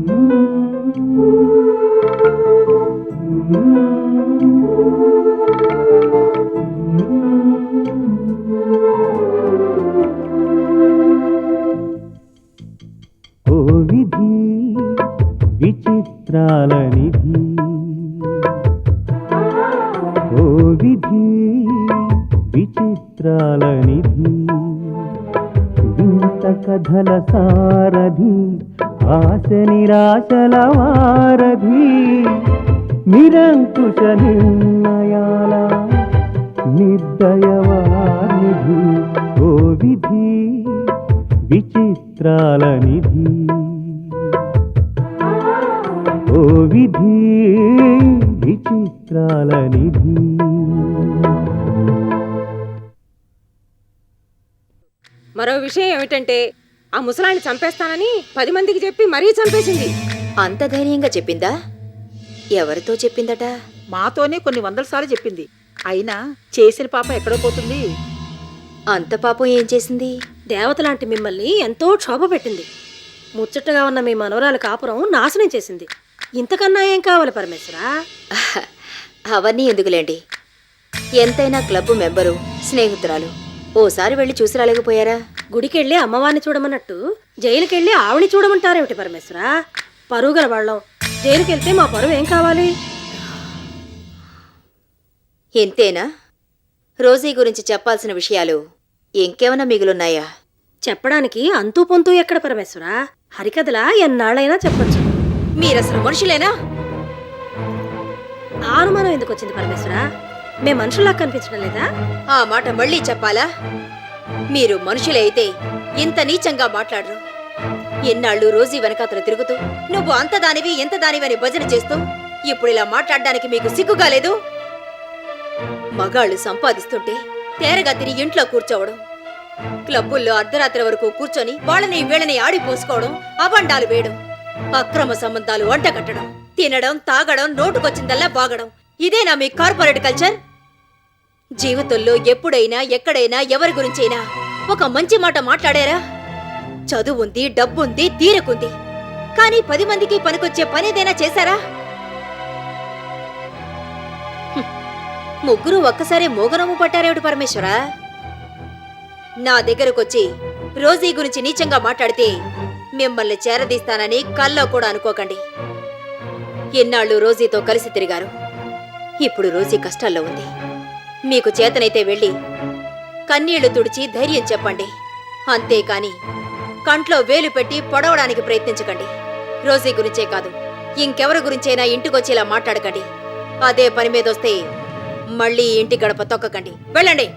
ఓ విధి విచిత్రాల నిధి, ఓ విధి విచిత్రాల నిధి, వింత కథల సారథి, ఆశ నిరాశల వారధి, నిరంకుశ నిర్ణయాల నిర్దయవానిధి, ఓ విధి విచిత్రాల నిధి, ఓ విధి విచిత్రాల నిధి. మరో విషయం ఏమిటంటే ఆ ముసలాన్ని చంపేస్తానని 10 మందికి చెప్పి మరీ చంపేసింది. అంత ధైర్యంగా చెప్పిందా? ఎవరితో చెప్పిందట? మాతోనే కొన్ని 100 సార్లు చెప్పింది. అయినా చేసిన పాప ఎక్కడో పోతుంది. అంత పాపం ఏం చేసింది? దేవతలాంటి మిమ్మల్ని ఎంతో క్షోభ పెట్టింది. ముచ్చటగా ఉన్న మీ మనవరాలు కాపురం నాశనం చేసింది. ఇంతకన్నా ఏం కావాలి పరమేశ్వరా? అవన్నీ ఎందుకులేండి. ఎంతైనా క్లబ్ మెంబరు, స్నేహితురాలు. ఓసారి వెళ్ళి చూసి రాలేకపోయారా? గుడికెళ్ళి అమ్మవారిని చూడమన్నట్టు జైలుకెళ్ళి ఆవిని చూడమంటారేమిటి పరమేశ్వరా? పరువుగల వాళ్ళం. జైలుకెళ్తే మా పరువు ఏం కావాలి? ఎంతేనా? రోజీ గురించి చెప్పాల్సిన విషయాలు ఇంకేమైనా మిగులున్నాయా? చెప్పడానికి అంతూ పొంతూ ఎక్కడ పరమేశ్వరా? హరికథలా ఎన్నాళ్ళైనా చెప్పచ్చు. మీరసలు మనుషులేనా? ఆ అనుమానం ఎందుకు వచ్చింది పరమేశ్వరా? మే మనుషుల్లా కనిపించడం లేదా? ఆ మాట మళ్ళీ చెప్పాలా? మీరు మనుషులే అయితే ఇంత నీచంగా మాట్లాడరు. ఎన్నాళ్ళు రోజీ వెనకాతలు తిరుగుతూ నువ్వు అంత దానివి ఎంత దానివి అని భజన చేస్తూ ఇప్పుడు ఇలా మాట్లాడడానికి మీకు సిగ్గుగా లేదు? మగాళ్ళు సంపాదిస్తుంటే తేరగా తిరిగి ఇంట్లో కూర్చోవడం, క్లబ్బుల్లో అర్ధరాత్రి వరకు కూర్చొని వాళ్ళని వీళ్ళని ఆడిపోసుకోవడం, అబండాలు వేయడం, అక్రమ సంబంధాలు వంటకట్టడం, తినడం తాగడం, నోటుకొచ్చిందల్లా బాగడం, ఇదేనా మీ కార్పొరేట్ కల్చర్? జీవితంలో ఎప్పుడైనా ఎక్కడైనా ఎవరి గురించైనా ఒక మంచి మాట మాట్లాడారా? చదువుంది, డబ్బుంది, తీరకుంది, కానీ 10 మందికి పనికొచ్చే పనేదైనా చేశారా? ముగ్గురు ఒక్కసారి మోగనమ్ము పట్టారేమిటి పరమేశ్వరా? నా దగ్గరకొచ్చి రోజీ గురించి నీచంగా మాట్లాడితే మిమ్మల్ని చేరదీస్తానని కల్లో కూడా అనుకోకండి. ఎన్నాళ్ళు రోజీతో కలిసి తిరిగారు. ఇప్పుడు రోజీ కష్టాల్లో ఉంది. మీకు చేతనైతే వెళ్ళి కన్నీళ్లు తుడిచి ధైర్యం చెప్పండి. అంతేకాని కంట్లో వేలు పెట్టి పొడవడానికి ప్రయత్నించకండి. రోజీ గురించే కాదు, ఇంకెవరి గురించైనా ఇంటికొచ్చేలా మాట్లాడకండి. అదే పని మీదొస్తే మళ్ళీ ఇంటి గడప తొక్కకండి. వెళ్ళండి.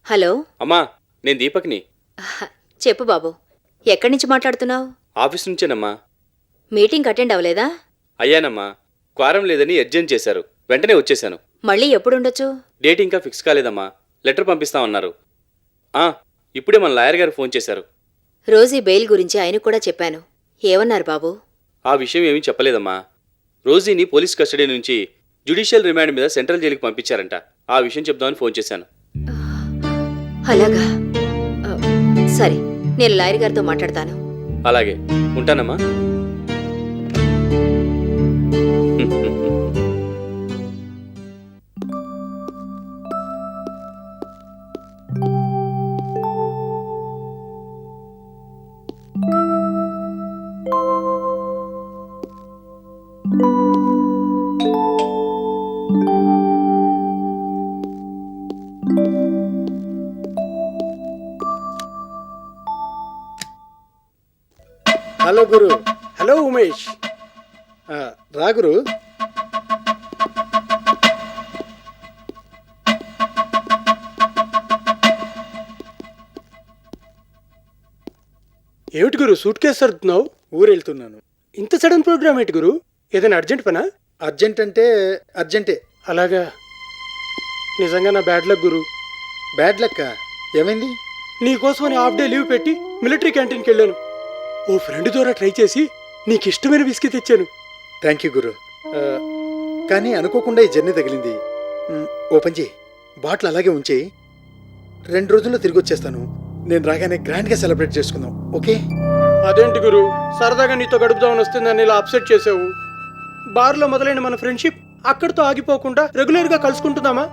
హలో అమ్మా, నేను దీపక్ని. చెప్పు బాబు, ఎక్కడి నుంచి మాట్లాడుతున్నావు? ఆఫీస్ నుంచేనమ్మా. మీటింగ్ అటెండ్ అవ్వలేదా? అయ్యానమ్మా, క్వారం లేదని అర్జెంట్ చేశారు, వెంటనే వచ్చేశాను. మళ్ళీ ఎప్పుడుండొచ్చు? డేట్ ఇంకా ఫిక్స్ కాలేదమ్మా, లెటర్ పంపిస్తామన్నారు. ఇప్పుడే మన లాయర్ గారు ఫోన్ చేశారు. రోజీ బెయిల్ గురించి ఆయన కూడా చెప్పాను. ఏమన్నారు బాబు? ఆ విషయం ఏమీ చెప్పలేదమ్మా. రోజీని పోలీస్ కస్టడీ నుంచి జ్యుడిషియల్ రిమాండ్ మీద సెంట్రల్ జైలుకి పంపించారంట. ఆ విషయం చెప్దామని ఫోన్ చేశాను. అలాగా? సరే, నేను లాయర్ గారితో మాట్లాడతాను. అలాగే, ఉంటానమ్మా. హలో గురు. హలో ఉమేష్. రా గురు. ఏమిటి గురు సూట్ కేసు సర్దుతున్నావు? ఊరు వెళ్తున్నాను. ఇంత సడన్ ప్రోగ్రామ్ ఏంటి గురు? ఏదైనా అర్జెంట్ పనా? అర్జెంట్ అంటే అర్జెంటే. అలాగా? నిజంగా నా బ్యాడ్ లక్ గురు. Bad luck? ఏమైంది? నీకోసమని హాఫ్ డే లీవ్ పెట్టి మిలిటరీ క్యాంటీన్కి వెళ్ళాను. ఓ ఫ్రెండ్ ద్వారా ట్రై చేసి నీకు ఇష్టమైన విస్కీ తెచ్చాను. థ్యాంక్ యూ గురు. కానీ అనుకోకుండా ఈ జర్నీ తగిలింది. ఓపెన్ చేయి, బాటిల్ అలాగే ఉంచేయి. 2 రోజుల్లో తిరిగి వచ్చేస్తాను. నేను రాగానే గ్రాండ్గా సెలబ్రేట్ చేసుకుందాం, ఓకే? అదేంటి గురు, సరదాగా నీతో గడుపుదామని వస్తుందని ఇలా అప్సెట్ చేసావు. బార్లో మొదలైన మన ఫ్రెండ్షిప్ అక్కడితో ఆగిపోకుండా రెగ్యులర్గా కలుసుకుంటుందామా?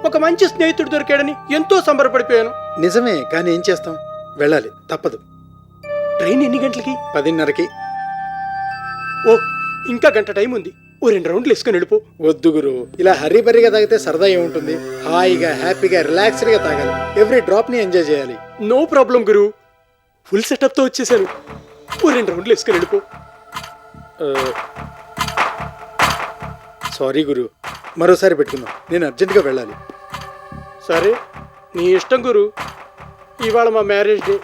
ఒక మంచి స్నేహితుడు దొరికాడని ఎంతో సంబరపడిపోయాను. నిజమే, కానీ ఏం చేస్తాం, వెళ్ళాలి, తప్పదు. ట్రైన్ ఎన్ని గంటలకి? 10:30కి. ఓ, ఇంకా గంట టైం ఉంది. ఓ 2 రౌండ్లు వేసుకుని వెళ్ళిపో. వద్దు గురు, ఇలా హరీబరీగా తాగితే సరదా ఏముంటుంది? హాయిగా హ్యాపీగా రిలాక్స్డ్గా తాగాలి. ఎవ్రీ డ్రాప్ని ఎంజాయ్ చేయాలి. నో ప్రాబ్లం గురు, ఫుల్ సెటప్తో వచ్చేసాను. ఓ 2 రౌండ్లు వేసుకుని వెళ్ళిపో. సారీ గురు, మరోసారి పెట్టుకుందాం. నేను అర్జెంటుగా వెళ్ళాలి. సరే, నీ ఇష్టం గురు. ఇవాళ మా మ్యారేజ్ డే.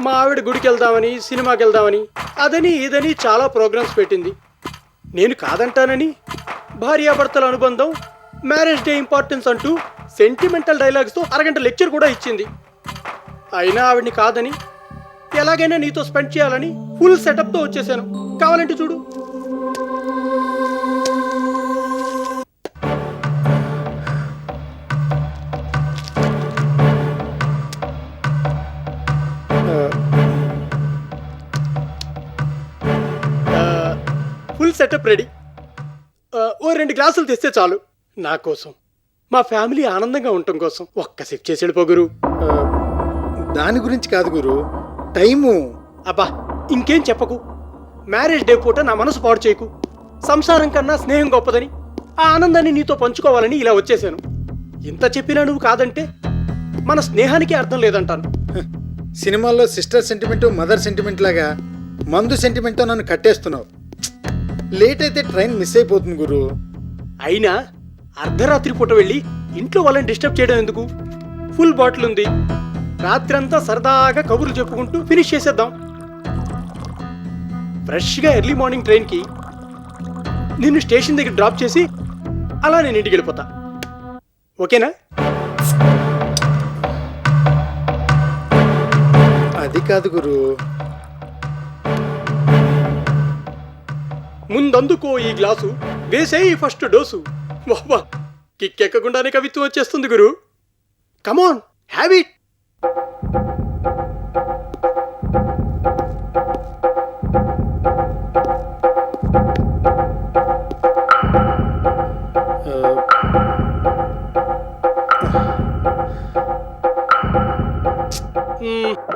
మా ఆవిడ గుడికి వెళ్దామని, సినిమాకి వెళ్దామని, అదని ఇదని చాలా ప్రోగ్రామ్స్ పెట్టింది. నేను కాదంటానని భార్యాభర్తల అనుబంధం, మ్యారేజ్ డే ఇంపార్టెన్స్ అంటూ సెంటిమెంటల్ డైలాగ్స్తో అరగంట లెక్చర్ కూడా ఇచ్చింది. అయినా ఆవిడ్ని కాదని ఎలాగైనా నీతో స్పెండ్ చేయాలని ఫుల్ సెటప్తో వచ్చేసాను. కావాలంటే చూడు. Full setup ready. ఓ 2 గ్లాసులు తెస్తే చాలు. నా కోసం, మా ఫ్యామిలీ ఆనందంగా ఉండటం కోసం. ఒక్క సిప్ చేసి వెళ్ళిపో గురు. దాని గురించి కాదు గురు, టైము. అబ్బా, ఇంకేం చెప్పకు. మ్యారేజ్ డే పూట నా మనసు పాడు చేయకు. సంసారం కన్నా స్నేహం గొప్పదని, ఆ ఆనందాన్ని నీతో పంచుకోవాలని ఇలా వచ్చేసాను. ఇంత చెప్పినా నువ్వు కాదంటే మన స్నేహానికి అర్థం లేదంటాను. సినిమాల్లో సిస్టర్ సెంటిమెంట్, మదర్ సెంటిమెంట్ లాగా మందు సెంటిమెంట్తో నన్ను కట్టేస్తున్నావు. లేట్ అయితే ట్రైన్ మిస్ అయిపోతుంది గురు. అయినా అర్ధరాత్రి పూట వెళ్ళి ఇంట్లో వాళ్ళని డిస్టర్బ్ చేయడం ఎందుకు? ఫుల్ బాటిల్ ఉంది. రాత్రంతా సరదాగా కబుర్లు చెప్పుకుంటూ ఫినిష్ చేసేద్దాం. ఫ్రెష్గా ఎర్లీ మార్నింగ్ ట్రైన్కి నిన్ను స్టేషన్ దగ్గర డ్రాప్ చేసి అలా నేను ఇంటికి వెళ్ళిపోతా. ఓకేనా? అది కాదు గురు. ముందందుకో ఈ గ్లాసు, వేసేయి ఫస్ట్ డోసు. వాహ్, కిక్కెక్కకుండానే కవిత్వం వచ్చేస్తుంది గురు. Come on, have it.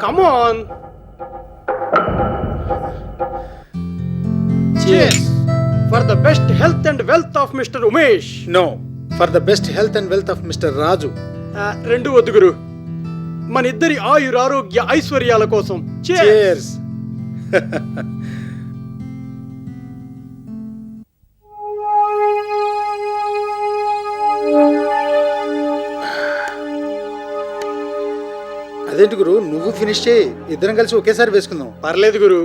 Come on. Cheers for the best health and wealth of Mr. Umesh. No, for the best health and wealth of mister Raju. 2 వద్దు గురు. మన ఇద్దరి ఆయురారోగ్య ఐశ్వర్యాల కోసం. Cheers. అదేంటి గురు, నువ్వు ఫినిష్ చేయి, ఇద్దరం కలిసి ఒకేసారి వేసుకుందాం. పర్లేదు గురు,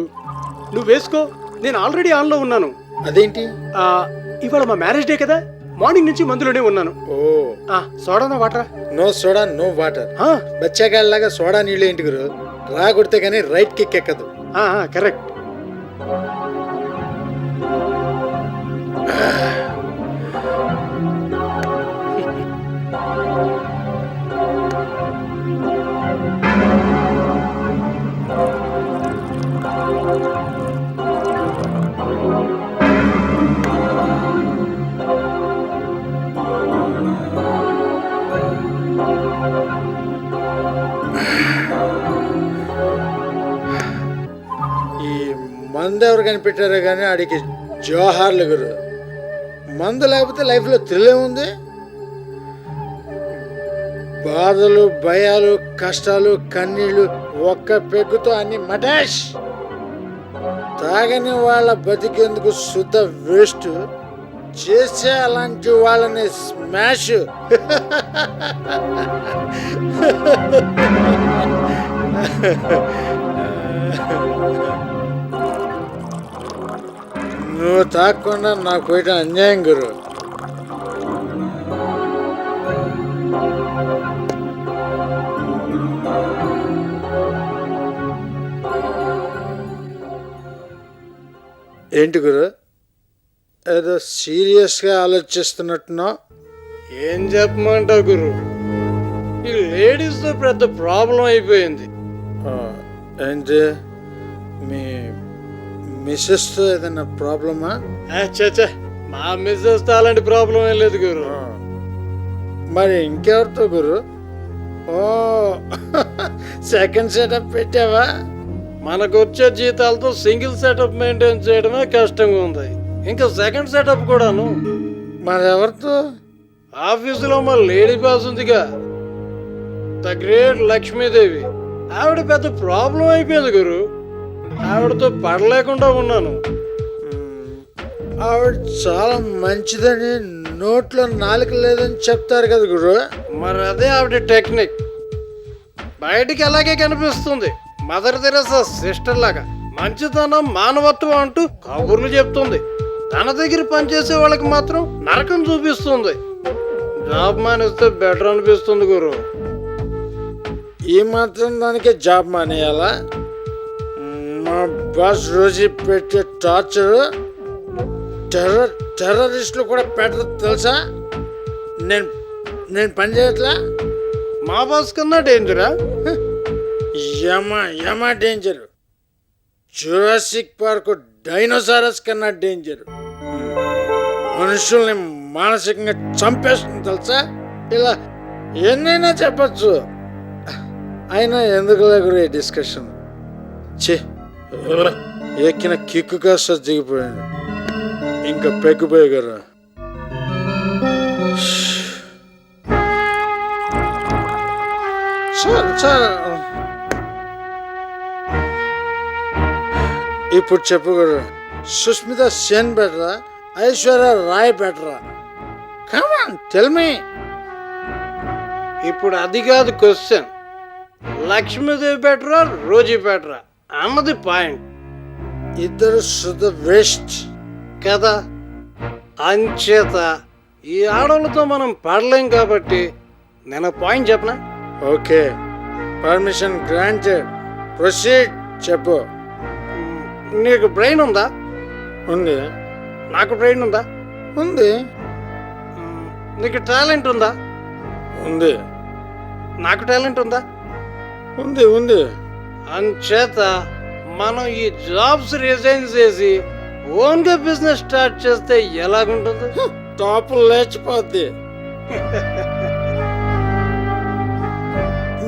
నువ్వు వేసుకో. నేను ఆల్రెడీ ఆన్లో ఉన్నాను. అదేంటి? ఇవాళ మా మ్యారేజ్ డే కదా, మార్నింగ్ నుంచి మందులోనే ఉన్నాను. ఓ, సోడానా వాటరా? No soda no water. బచ్చాగాళ్ళలాగా సోడా నీళ్ళు ఏంటి గురు? రా కొడితే గానీ రైట్ కిక్ ఎక్కదు. కరెక్ట్. మందు ఎవరు కనిపెట్టారో కానీ ఆడికి జోహార్లు గురు. మందు లేకపోతే లైఫ్లో థ్రిల్ ఉంది. బాధలు, భయాలు, కష్టాలు, కన్నీళ్లు ఒక్క పెగ్గుతో అన్ని మటాష్. తాగని వాళ్ళ బతికేందుకు శుద్ధ వేస్ట్, చేసే అలాంటి వాళ్ళని స్మాష్. నువ్వు తాగకుండా నాకు పోయిన అన్యాయం గురు. ఏంటి గురు ఏదో సీరియస్గా ఆలోచిస్తున్నట్టున్నావు? ఏం చెప్పమంటావు గురు, ఈ లేడీస్తో పెద్ద ప్రాబ్లం అయిపోయింది. ఏంటి మీ మిస్సెస్తో ఏదైనా ప్రాబ్లమా? చచ్చా, మా మిస్సెస్ అలాంటి ప్రాబ్లం ఏం లేదు గురు. మరి ఇంకెవరితో గురు? ఓ సెకండ్ సెటప్ పెట్టావా? మనకు వచ్చే జీతాలతో సింగిల్ సెటప్ మెయింటైన్ చేయడమే కష్టంగా ఉంది, ఇంకా సెకండ్ సెటప్ కూడాను. మరి ఎవరితో? ఆఫీసులో మా లేడీ బాస్ ఉందిగా, ద గ్రేట్ లక్ష్మీదేవి. ఆవిడ పెద్ద ప్రాబ్లం అయిపోయింది గురు. ఆవిడతో పడలేకుండా ఉన్నాను. ఆవిడ చాలా మంచిదని నోట్లో నాలుక లేదని చెప్తారు కదా గురు. మరి అదే ఆవిడ టెక్నిక్. బయటికి అలాగే కనిపిస్తుంది, మదర్ తెరెసా సిస్టర్ లాగా మంచితనం మానవత్వం అంటూ కబుర్లు చెప్తుంది. తన దగ్గర పనిచేసే వాళ్ళకి మాత్రం నరకం చూపిస్తుంది. జాబ్ మానేస్తే బెటర్ అనిపిస్తుంది గురు. ఈ మాత్రం దానికి జాబ్ మానేయాలా? మా బాస్ రోజు పెట్టే టార్చర్ టెర్రరిస్టులు కూడా పెట్టరు తెలుసా? నేను పని చేయట్లా. మా బాస్ కన్నా డేంజరా? యమా డేంజర్. జురాసిక్ పార్క్ డైనోసారస్ కన్నా డేంజర్. మనుషుల్ని మానసికంగా చంపేస్తుంది తెలుసా? ఇలా ఎన్నైనా చెప్పచ్చు. అయినా ఎందుకు లేకురు ఈ డిస్కషన్? ఎక్కిన కిక్కు కాస్త దిగిపోయాను, ఇంకా పెగ్గిపోయే కదా. ఇప్పుడు చెప్పు కదా, సుస్మిత సేన్ బెటరా, ఐశ్వర్య రాయ్ బెటరా? Come on tell me. ఇప్పుడు అది కాదు క్వశ్చన్. లక్ష్మీదేవి బెటరా, రోజీ బెటరా అన్నది పాయింట్. ఇద్దరు శుద్ధ వేస్ట్ కదా. అంచేత ఈ ఆడవాళ్ళతో మనం పడలేం కాబట్టి నేను పాయింట్ చెప్పనా? Okay, permission granted. ప్రొసీడ్. చెప్పు. నీకు బ్రెయిన్ ఉందా? ఉంది. నాకు బ్రెయిన్ ఉందా? ఉంది. నీకు టాలెంట్ ఉందా? ఉంది. నాకు టాలెంట్ ఉందా? ఉంది. ఉంది. అంచేత మనం ఈ జాబ్స్ రిజైన్ చేసి ఓన్గా బిజినెస్ స్టార్ట్ చేస్తే ఎలాగుంటుంది? టాప్ లేచిపోద్ది.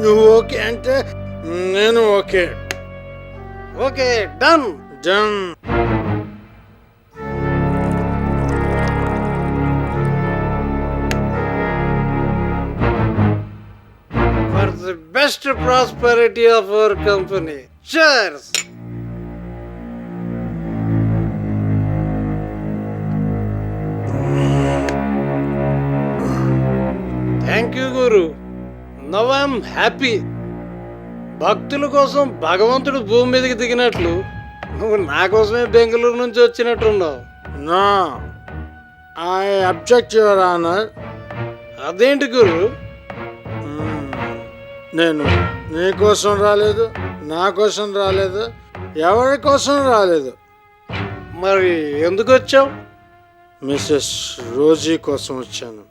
నువ్వు ఓకే అంటే నేను okay. Okay, done. Done. For the best prosperity of our company. Cheers. Thank you, Guru. Now I am happy. భక్తుల కోసం భగవంతుడు భూమి మీదకి దిగినట్లు నువ్వు నా కోసమే బెంగళూరు నుంచి వచ్చినట్టున్నావు. నా ఐ అబ్జెక్ట్ యువర్ ఆనర్. అదేంటి గురు? నేను నీ కోసం రాలేదు, నా కోసం రాలేదు, ఎవరి కోసం రాలేదు. మరి ఎందుకు వచ్చావు? మిస్సెస్ రోజీ కోసం వచ్చాను.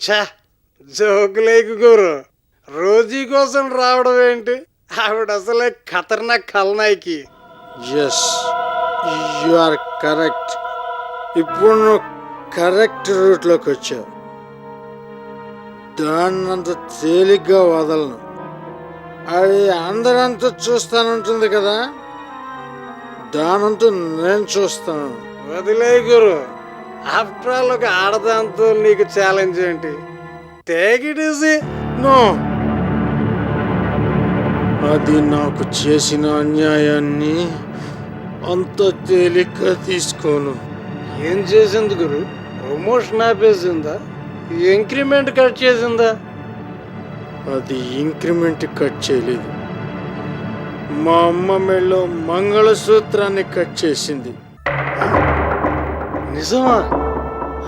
ఛా, జోకులేకు గురు. రోజీ కోసం రావడం ఏంటి? ఆవిడ అసలే ఖతర్నాక్ ఖల్నాయికి. Yes, you are correct. ఇప్పుడు నువ్వు కరెక్ట్ రూట్లోకి వచ్చావు. దాన్నంత తేలిగ్గా వదలను. అది అందరంతా చూస్తానంటుంది కదా, దానంతా నేను చూస్తాను. వదిలే గురు. ఆఫ్టర్ ఆల్ ఒక ఆడదాంతో నీకు ఛాలెంజ్ ఏంటి? Take it easy. నో, అది నాకు చేసిన అన్యాయాన్ని అంత తేలిగ్గా తీసుకోను. ఏం చేసింది గురు? ప్రమోషన్ ఆపేసిందా? ఇంక్రిమెంట్ కట్ చేసిందా? అది ఇంక్రిమెంట్ కట్ చేయలేదు, మా అమ్మ మెళ్ళో మంగళసూత్రాన్ని కట్ చేసింది. నిజమా?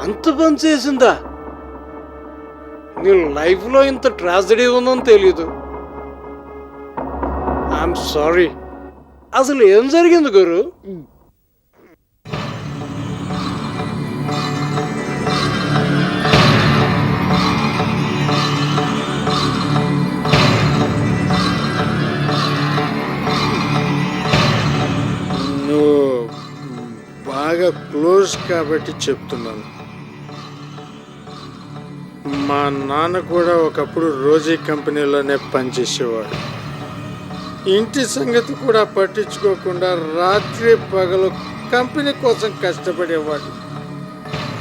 అంత పని చేసిందా? నీ లైఫ్లో ఇంత ట్రాజడీ ఉందని తెలీదు. I'm sorry. అసలు ఏం జరిగింది గురు? బాగా క్లోజ్ కాబట్టి చెప్తున్నాను. మా నాన్న కూడా ఒకప్పుడు రోజీ కంపెనీలోనే పనిచేసేవాడు. ఇంటి సంగతి కూడా పట్టించుకోకుండా రాత్రి పగలు కంపెనీ కోసం కష్టపడేవాడు.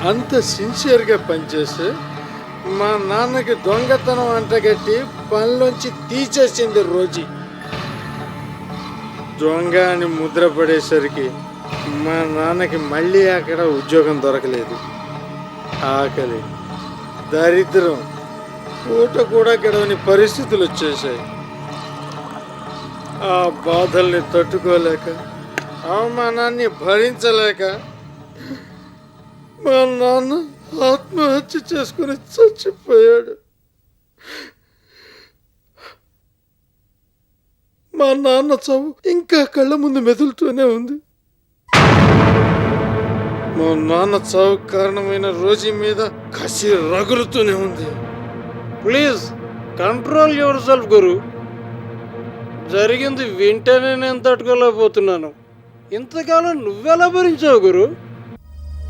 అంత సిన్సియర్గా పనిచేసి మా నాన్నకి దొంగతనం అంటగట్టి పనిలోంచి తీసేసింది రోజీ. దొంగ అని ముద్ర పడేసరికి మా నాన్నకి మళ్ళీ అక్కడ ఉద్యోగం దొరకలేదు. ఆకలి, దరిద్రం, పూట కూడా గడవని పరిస్థితులు వచ్చేసాయి. ఆ బాధల్ని తట్టుకోలేక, అవమానాన్ని భరించలేక మా నాన్న ఆత్మహత్య చేసుకుని చచ్చిపోయాడు. మా నాన్న చావు ఇంకా కళ్ళ ముందు మెదులుతూనే ఉంది. మా నాన్న చావు కారణమైన రోజీ మీద కసి రగులుతూనే ఉంది. ప్లీజ్ కంట్రోల్ యువర్ సెల్ఫ్ గురు. జరిగింది వింటేనే నేను తట్టుకోలేకపోతున్నాను. ఇంతకాలం నువ్వెలా భరించావు గురు?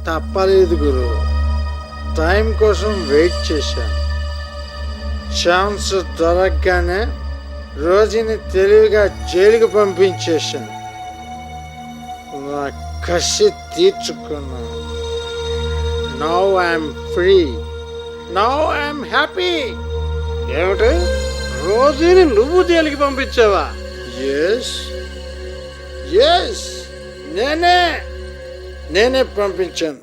తప్పలేదు గురు, టైం కోసం వెయిట్ చేశాను. ఛాన్స్ దొరకగానే రోజుని తెలివిగా జైలుకి పంపించేశాను. నా కసి తీర్చుకున్నాను. Now I'm free, now I'm happy. ఏమిటి, రోజుని నువ్వు జైలుకి పంపించావా? ఎస్ ఎస్, నేనే పంపించాను.